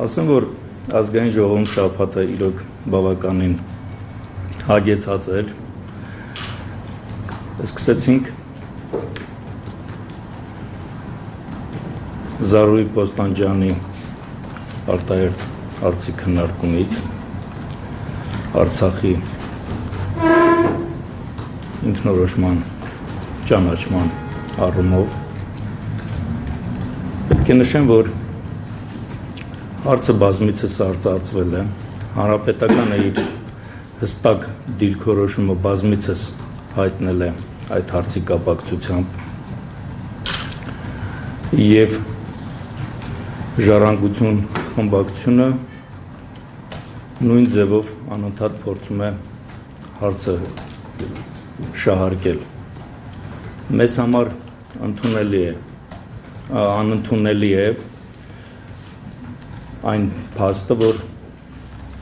Ասեմ, որ ազգային ժողովում շաբաթը իրոք բավականին հագեցած էր։ Սկսեցինք Զարուհի Պոստանջյանի արտահերթ հարցի քննարկումից, Արցախի ինքնորոշման ճանաչման առումով։ Պետք է նշեմ, որ հարցը բազմիցս արծարծվել է, հանրապետականը իր հստակ դիրքորոշումը բազմիցս հայտնել է այդ հարցի կապակցությամբ և Ժառանգություն խմբակցությունը նույն ձևով անընդհատ փորձում է հարցը շահարկել։ Մեզ համար անընդունելի է այն փաստը, որ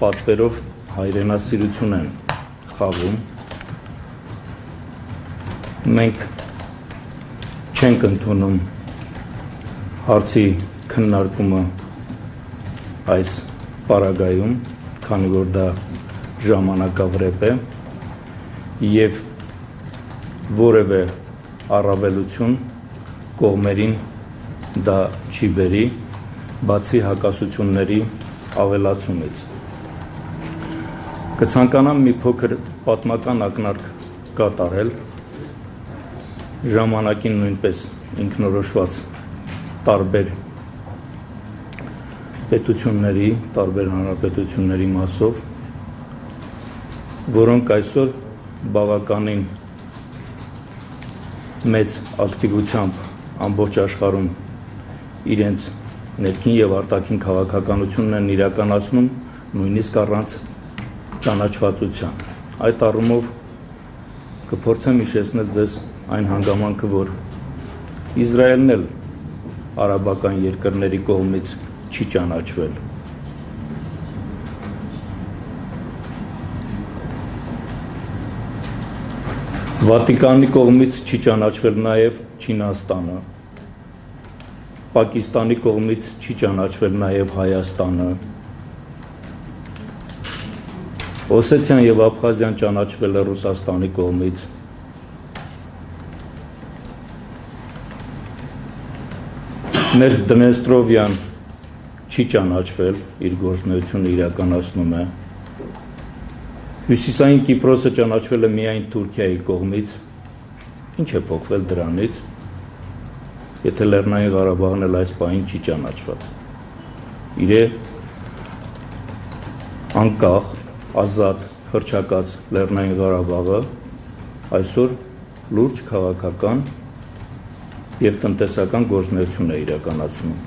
պատվերով հայրենասիրություն են խաղում։ Մենք չենք ընդունում հարցի քննարկումը այս պարագայում, քանի որ դա ժամանակավրեպ է և որևէ առավելություն կողմերին դա չի բերի, բացի հակասությունների ավելացումից։ Կցանկանամ մի փոքր պատմական ակնարկ կատարել ժամանակին նույնպես ինքնորոշված տարբեր պետությունների, տարբեր հանրապետությունների մասով, որոնք այսօր բավականին մեծ ակտիվությամբ ամբողջ աշխարհում իրենց ներքին և արտաքին քաղաքականությունն են իրականացնում, նույնիսկ առանց ճանաչվածության։ Այդ առումով կփորձեմ հիշեցնել ձեզ այն հանգամանքը, որ Իսրայելն էլ արաբական երկրների կողմից չի ճանաչվել։ Վատիկանի կողմից չի ճանաչվել նաև Չինաստանը, Պակիստանի կողմից չի ճանաչվել նաև Հայաստանը, Օսեթիան և Աբխազիան ճանաչվել է Ռուսաստանի կողմից, Մերձ Դնեստրովյան չի ճանաչվել, իր գործունեությունը իրականացնում է, Հյուսիսային Կիպրոսը ճանաչվել է միայն Թուրքիայի կողմից, ինչ է փոխվել դրանից, եթե Լեռնային Ղարաբաղն էլ այս պահին չի ճանաչված։ Իր է անկախ, ազատ, հռչակած Լեռնային Ղարաբաղը այսօր լուրջ քաղաքական և տնտեսական գործունեություն է իրականացնում։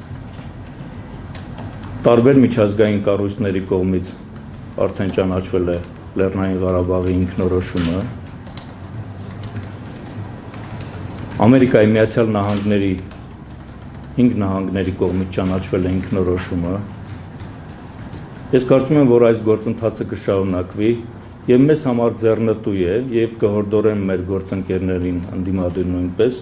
Տարբեր միջազգային կառույցների կողմից արդեն ճանաչվել է Լեռնային Ղարաբաղի ինքնորոշումը, Ամերիկայի Միացյալ Նահանգների 5 նահանգների կողմից ճանաչվել է ինքնորոշումը։ Ես կարծում եմ, որ այս գործընթացը կշարունակվի և մեզ համար ձեռնտու է և կհորդորեմ մեր գործընկերներին ընդդիմադիր նույնպես,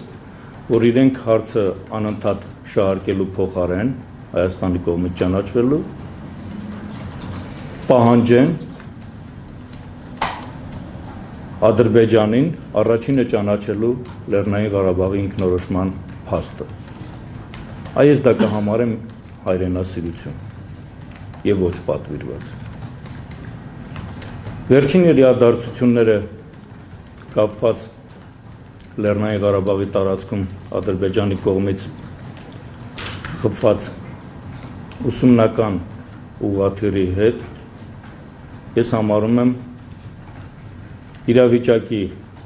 որ իրենք հարցը անընդհատ շահարկելու փոխարեն Հայաստանի կողմից ճանաչվելու պահանջեն Ադրբեջանին առաջինը ճանաչելու Լեռնային Ղարաբաղի ինքնորոշման փաստը։ Այս դա կհամարեմ հայրենասիրություն և ոչ պատվիրված։ Վերջին իրադարձությունները կապված Լեռնային Ղարաբաղի տարածքում Ադրբեջանի կողմից խփված ուսումնական ուղղաթիռի հետ ես համարում եմ իրավիճակի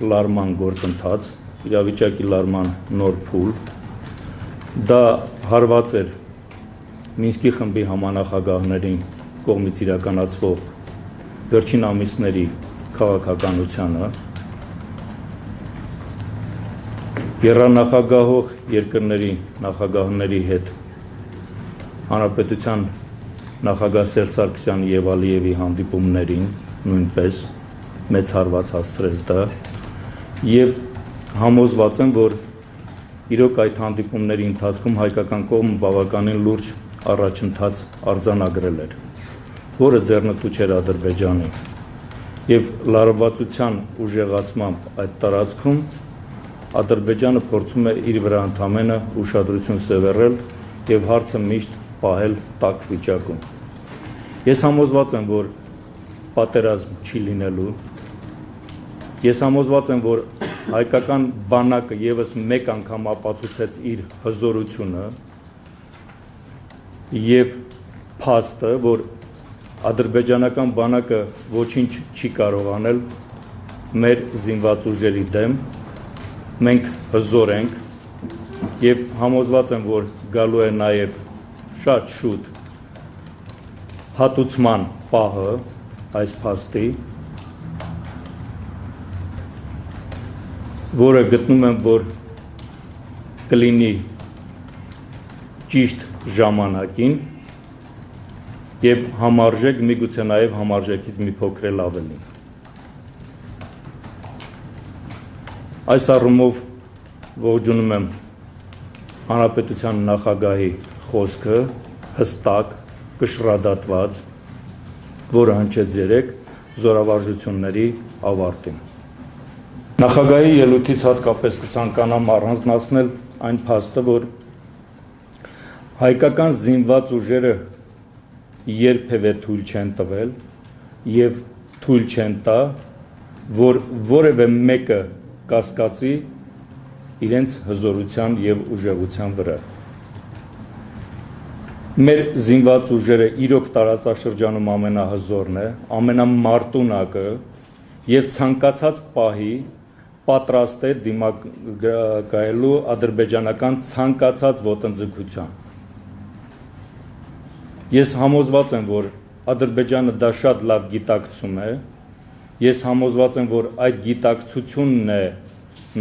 լարման գործընթաց, իրավիճակի լարման նոր փուլ, դա հարված էր Մինսկի խմբի համանախագահների կողմից իրականացվող վերջին ամիսների քաղաքականությանը, եռանախագահող երկրների նախագահների հետ Հանրապետության նախագահ Սերժ Սարգսյանի և Ալիևի հանդիպումներին նույնպես մեծ հարված հասցրեց դա և համոզված եմ, որ իրոք այդ հանդիպումների ընթացքում հայկական կողմը բավականին լուրջ առաջընթաց արձանագրել էր, որը ձեռնտու չէր Ադրբեջանին, եւ լարվածության ուժեղացմամբ այդ տարածքում Ադրբեջանը փորձում է իր վրա ընդամենը ուշադրություն սևեռել եւ հարցը միշտ պահել տաք վիճակում։ Ես համոզված եմ, որ պատերազմ չի լինելու։ Ես համոզված եմ, որ հայկական բանակը եւս մեկ անգամ ապացուցեց իր հզորությունը եւ փաստը, որ ադրբեջանական բանակը ոչինչ չի կարող անել մեր զինված ուժերի դեմ, մենք հզոր ենք եւ համոզված եմ, որ գալու է նաեւ շատ շուտ հատուցման պահը այս փաստի, որը գտնում եմ, որ կլինի ճիշտ ժամանակին եւ համարժեք, միգուցե նաեւ համարժեքից մի փոքր էլ ավելի։ Այս առումով ողջունում եմ Հանրապետության նախագահի խոսքը, հստակ, կշռադատված, որը հնչեց երեկ զորավարժությունների ավարտին։ Նախագահի ելույթից հատկապես կցանկանամ առանձնացնել այն փաստը, որ հայկական զինված ուժերը երբևէ թույլ չեն տվել եւ թույլ չեն տա, որ որևէ մեկը կասկածի իրենց հզորության եւ ուժեղության վրա։ Մեր զինված ուժերը իրոք տարածաշրջանում ամենահզորն է, ամենամարտունակը եւ ցանկացած պահի պատրաստ է դիմակայելու ադրբեջանական ցանկացած ոտնձգության։ Ես համոզված եմ, որ Ադրբեջանը դա շատ լավ գիտակցում է, ես համոզված եմ, որ այդ գիտակցությունն է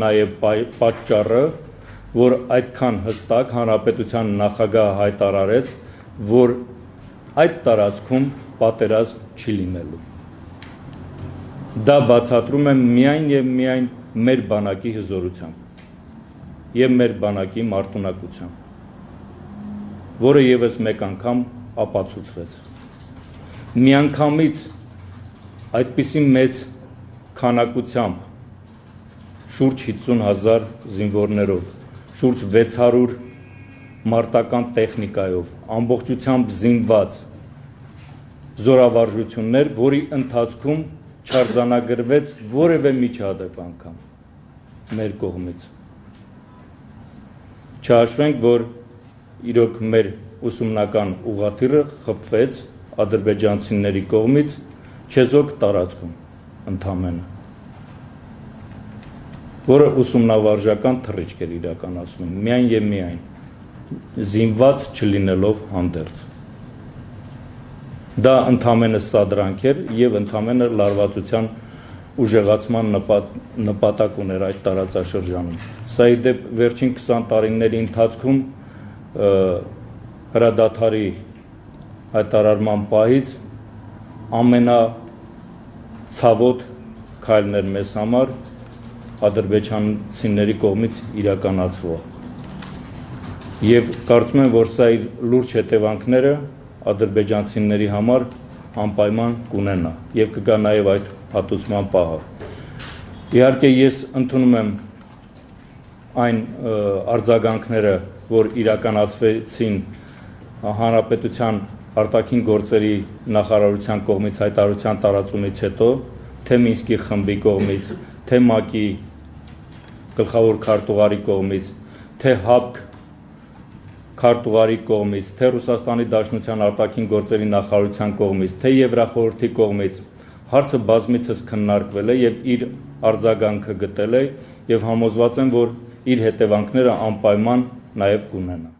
նաեւ պատճառը, որ այդքան հստակ Հանրապետության նախագահը հայտարարեց, որ այդ տարածքում պատերազմ չի լինելու։ Դա բացատրում է միայն եւ միայն մեր բանակի հզորությամբ եւ մեր բանակի մարտունակությամբ, որը եւս մեկ անգամ ապացուցվեց։ Միանգամից այդպիսի մեծ քանակությամբ շուրջ 50,000 զինվորներով, շուրջ 600 մարտական տեխնիկայով, ամբողջությամբ զինված զորավարժություններ, որի ընթացքում չարձանագրվեց որևէ միջադեպ անգամ մեր կողմից։ Չհաշվենք, որ իրոք մեր ուսումնական ուղղաթիռը խփվեց ադրբեջանցիների կողմից չեզոք տարածքում ընդամենը, որը ուսումնավարժական թռիչք էր իրականացնում, միայն եւ միայն զինված չլինելով հանդերձ։ Դա ընդամենը սադրանք էր եւ ընդամենը լարվածության ուժեղացման նպատակ ուներ այդ տարածաշրջանում։ Սա ի դեպ վերջին 20 տարիների ընթացքում հրադադարի հայտարարման պահից ամենացավոտ քայլն էր մեզ համար ադրբեջանցիների կողմից իրականացվող։ Եվ կարծում եմ, որ սա իր լուրջ հետևանքները ադրբեջանցիների համար անպայման կունենա եւ կգա նաեւ այդ հատուցման պահը։ Իհարկե ես ընդունում եմ այն արձագանքները, որ իրականացվեցին Հանրապետության արտաքին գործերի նախարարության կողմից հայտարարության տարածումից հետո, թե Մինսկի խմբի կողմից, թե ՄԱԿ-ի գլխավոր քարտուղարի կողմից, թե ՀԱՊԿ քարտուղարի կողմից, թե Ռուսաստանի Դաշնության արտաքին գործերի նախարարության կողմից, թե Եվրախորհրդի կողմից հարցը բազմիցս քննարկվել է եւ իր արձագանքը գտել է եւ համոզված եմ, որ իր հետևանքները անպայման նաեւ կունենա։